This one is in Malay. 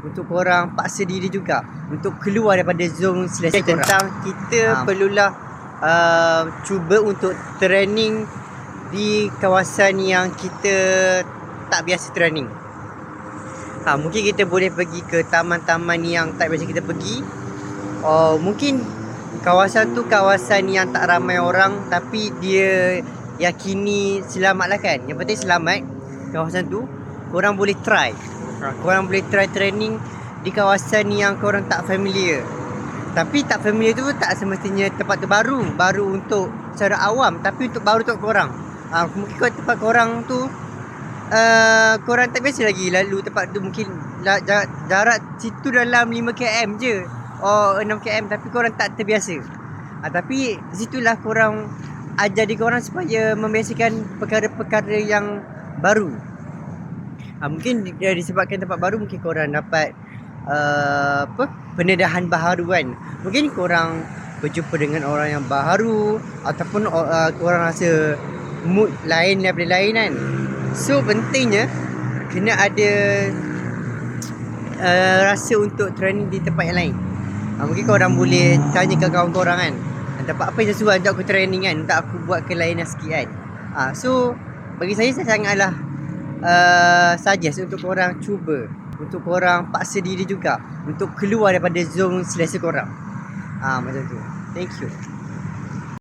untuk korang paksa diri juga untuk keluar daripada zon selesa korang. Tentang kita perlulah cuba untuk training di kawasan yang kita tak biasa training. Mungkin kita boleh pergi ke taman-taman yang tak biasa kita pergi. Mungkin kawasan tu kawasan yang tak ramai orang, tapi dia yakini selamat lah kan. Yang penting selamat. Kawasan tu korang boleh try. Korang boleh try training di kawasan yang korang tak familiar. Tapi tak familiar tu tak semestinya tempat tu baru untuk secara awam, tapi untuk baru untuk korang. Mungkin tempat korang tu korang tak biasa lagi lalu tempat tu, mungkin jarak situ dalam 5km je, 6km, tapi korang tak terbiasa. Tapi situlah korang ajar diri korang supaya membiasakan perkara-perkara yang baru. Mungkin disebabkan tempat baru, mungkin korang dapat pendedahan baharu kan. Mungkin korang berjumpa dengan orang yang baru, ataupun korang rasa mood lain daripada lain kan. So pentingnya kena ada rasa untuk training di tempat yang lain. Mungkin korang boleh tanya ke kawan korang kan, tempat apa yang sesuai untuk aku training kan, untuk aku buat kelainan sikit kan. So bagi saya sangatlah suggest untuk korang cuba, untuk korang paksa diri juga untuk keluar daripada zon selesa korang. Macam tu. Thank you.